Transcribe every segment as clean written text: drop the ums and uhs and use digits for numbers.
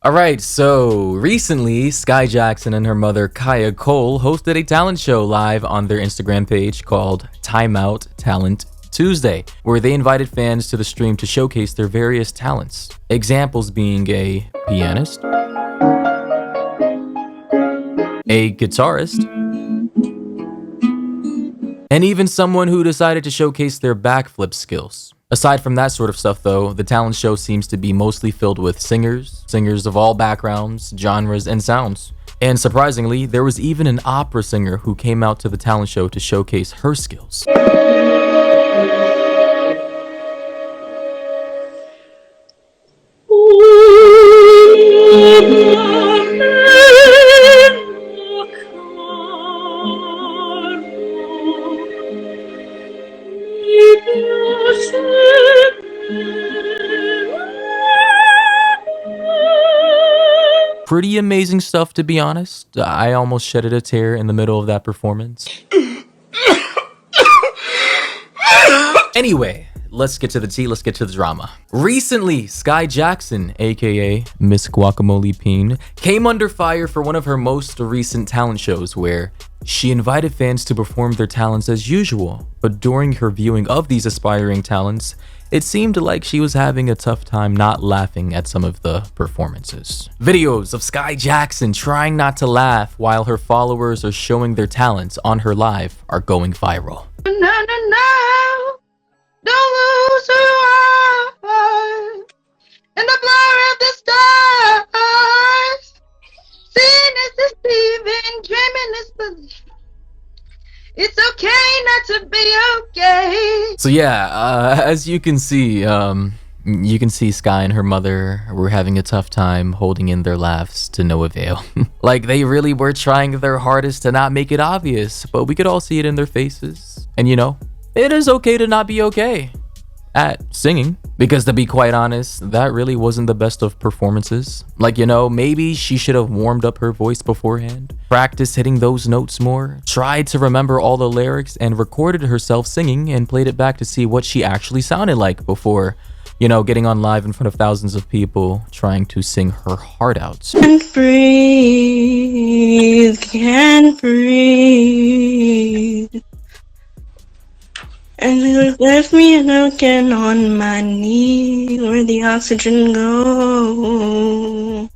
Alright, so recently, Skai Jackson and her mother Kaya Cole hosted a talent show live on their Instagram page called Timeout Talent Tuesday, where they invited fans to the stream to showcase their various talents. Examples being a pianist, a guitarist, and even someone who decided to showcase their backflip skills. Aside from that sort of stuff though, the talent show seems to be mostly filled with singers of all backgrounds, genres, and sounds. And surprisingly, there was even an opera singer who came out to the talent show to showcase her skills. Pretty amazing stuff, to be honest. I almost shedded a tear in the middle of that performance. Anyway, let's get to the tea, let's get to the drama. Recently, Skai Jackson, aka Miss Guacamole Peen, came under fire for one of her most recent talent shows where she invited fans to perform their talents as usual, but during her viewing of these aspiring talents, it seemed like she was having a tough time not laughing at some of the performances. Videos of Skai Jackson trying not to laugh while her followers are showing their talents on her live are going viral. No, don't lose who you are in the blur of the stars. Seeing is deceiving, dreaming is believing. It's okay not to be okay. So yeah, as you can see Skai and her mother were having a tough time holding in their laughs to no avail. Like they really were trying their hardest to not make it obvious, but we could all see it in their faces. And you know, it is okay to not be okay at singing, because to be quite honest, that really wasn't the best of performances. Like, you know, maybe she should have warmed up her voice beforehand, practiced hitting those notes more, tried to remember all the lyrics, and recorded herself singing and played it back to see what she actually sounded like before, you know, getting on live in front of thousands of people trying to sing her heart out. Can't breathe, can't breathe. And you left me looking on my knee, where the oxygen go.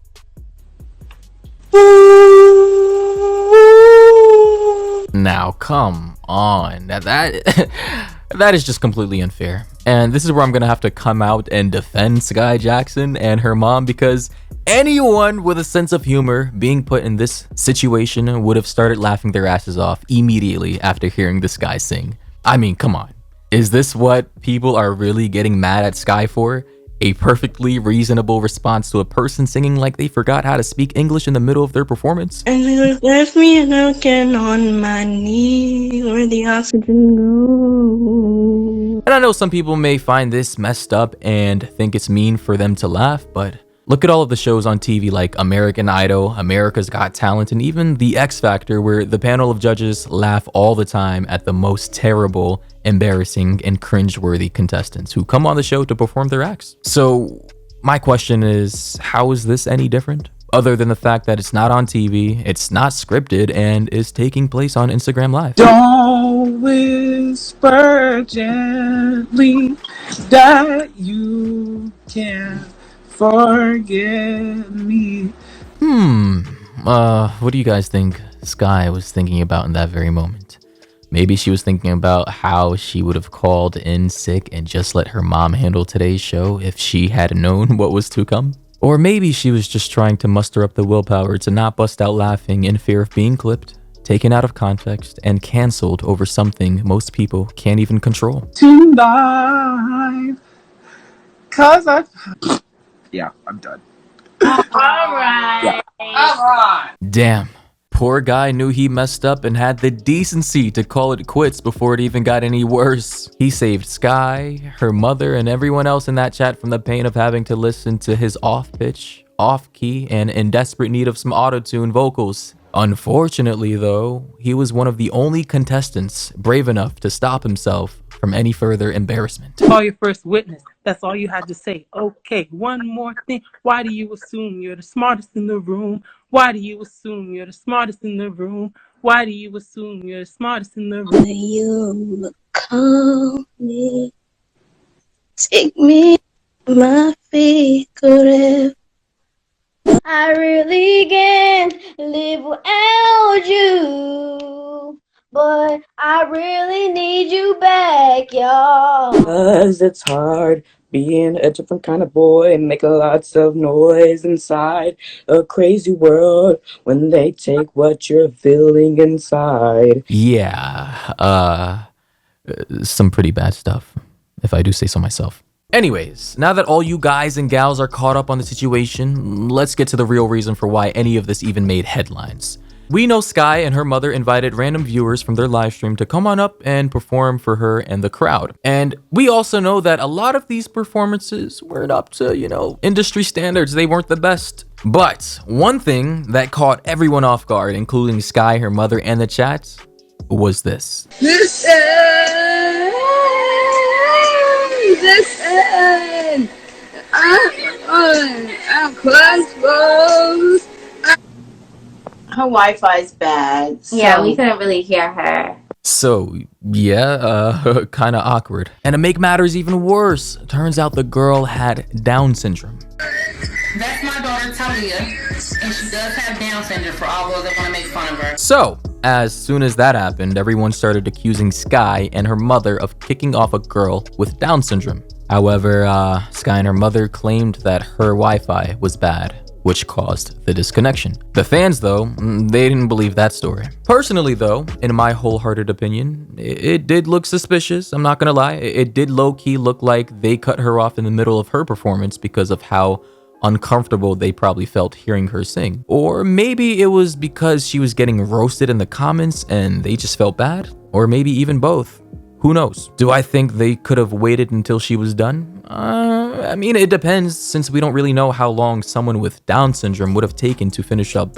Now, come on. That is just completely unfair. And this is where I'm gonna have to come out and defend Skai Jackson and her mom, because anyone with a sense of humor being put in this situation would have started laughing their asses off immediately after hearing this guy sing. I mean, come on. Is this what people are really getting mad at Skai for? A perfectly reasonable response to a person singing like they forgot how to speak English in the middle of their performance? And you left me looking on my knee, where the oxygen go. And I know some people may find this messed up and think it's mean for them to laugh, but look at all of the shows on TV like American Idol, America's Got Talent, and even The X Factor, where the panel of judges laugh all the time at the most terrible, embarrassing, and cringeworthy contestants who come on the show to perform their acts. So my question is, how is this any different? Other than the fact that it's not on TV, it's not scripted, and is taking place on Instagram Live. Don't whisper gently that you can't forgive me. What do you guys think Skai was thinking about in that very moment? Maybe she was thinking about how she would have called in sick and just let her mom handle today's show if she had known what was to come. Or maybe she was just trying to muster up the willpower to not bust out laughing in fear of being clipped, taken out of context, and canceled over something most people can't even control. Tonight, cause yeah, I'm done. Alright. Damn. Poor guy knew he messed up and had the decency to call it quits before it even got any worse. He saved Skai, her mother, and everyone else in that chat from the pain of having to listen to his off-pitch, off-key, and in desperate need of some auto-tune vocals. Unfortunately though, he was one of the only contestants brave enough to stop himself from any further embarrassment. Call your first witness. That's all you had to say. Okay, one more thing. Why do you assume you're the smartest in the room? Why do you assume you're the smartest in the room? Why do you assume you're the smartest in the room? You call me, take me, my favorite. I really can't live without you, but I really need you back, y'all. 'Cause it's hard being a different kind of boy and making lots of noise inside a crazy world when they take what you're feeling inside. Yeah, some pretty bad stuff, if I do say so myself. Anyways, now that all you guys and gals are caught up on the situation, let's get to the real reason for why any of this even made headlines. We know Skai and her mother invited random viewers from their live stream to come on up and perform for her and the crowd. And we also know that a lot of these performances weren't up to, industry standards. They weren't the best. But one thing that caught everyone off guard, including Skai, her mother, and the chat, was this. Listen! I'm close. Her Wi-Fi's bad. So. Yeah, we couldn't really hear her. So, yeah, kind of awkward. And to make matters even worse, turns out the girl had Down syndrome. That's my daughter Talia, and she does have Down syndrome for all those that want to make fun of her. So, as soon as that happened, everyone started accusing Skai and her mother of kicking off a girl with Down syndrome. However, Skai and her mother claimed that her Wi-Fi was bad, which caused the disconnection. The fans, though, they didn't believe that story. Personally, though, in my wholehearted opinion, it did look suspicious. I'm not gonna lie. It did low-key look like they cut her off in the middle of her performance because of how uncomfortable they probably felt hearing her sing. Or maybe it was because she was getting roasted in the comments and they just felt bad. Or maybe even both. Who knows? Do I think they could have waited until she was done? I mean, it depends, since we don't really know how long someone with Down syndrome would have taken to finish up,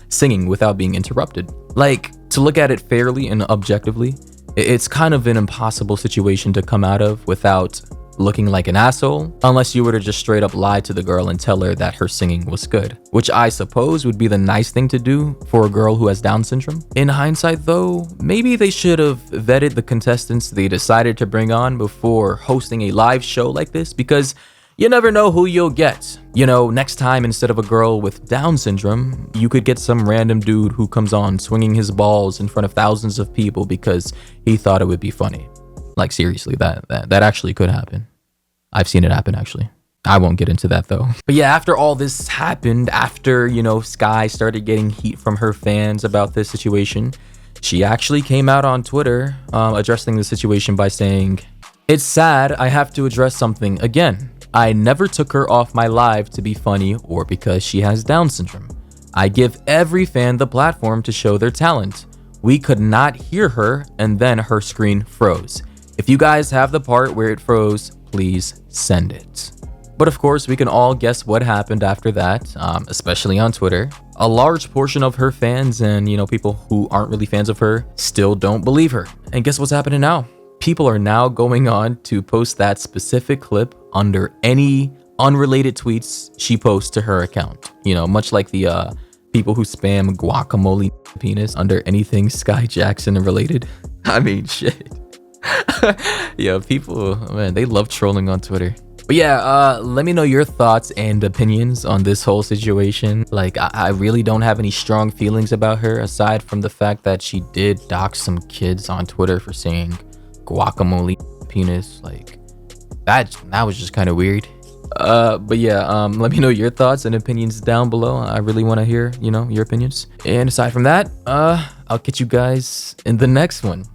singing without being interrupted. Like, to look at it fairly and objectively, it's kind of an impossible situation to come out of without looking like an asshole, unless you were to just straight up lie to the girl and tell her that her singing was good, which I suppose would be the nice thing to do for a girl who has Down syndrome. In hindsight though, maybe they should have vetted the contestants they decided to bring on before hosting a live show like this, because you never know who you'll get. Next time, instead of a girl with Down syndrome, you could get some random dude who comes on swinging his balls in front of thousands of people because he thought it would be funny. Like, seriously, that actually could happen. I've seen it happen, actually. I won't get into that, though. But yeah, after all this happened, after, Skai started getting heat from her fans about this situation, she actually came out on Twitter addressing the situation by saying, "It's sad I have to address something again. I never took her off my live to be funny or because she has Down syndrome. I give every fan the platform to show their talent. We could not hear her, and then her screen froze. If you guys have the part where it froze, please send it." But of course, we can all guess what happened after that, especially on Twitter. A large portion of her fans and, people who aren't really fans of her still don't believe her. And guess what's happening now? People are now going on to post that specific clip under any unrelated tweets she posts to her account. Much like the people who spam guacamole penis under anything Skai Jackson related. I mean, shit. Yeah, people, man, they love trolling on Twitter. But yeah, let me know your thoughts and opinions on this whole situation. Like, I really don't have any strong feelings about her, aside from the fact that she did dox some kids on Twitter for saying guacamole penis. Like, that was just kind of weird. But yeah, let me know your thoughts and opinions down below. I really want to hear, your opinions. And aside from that, I'll catch you guys in the next one.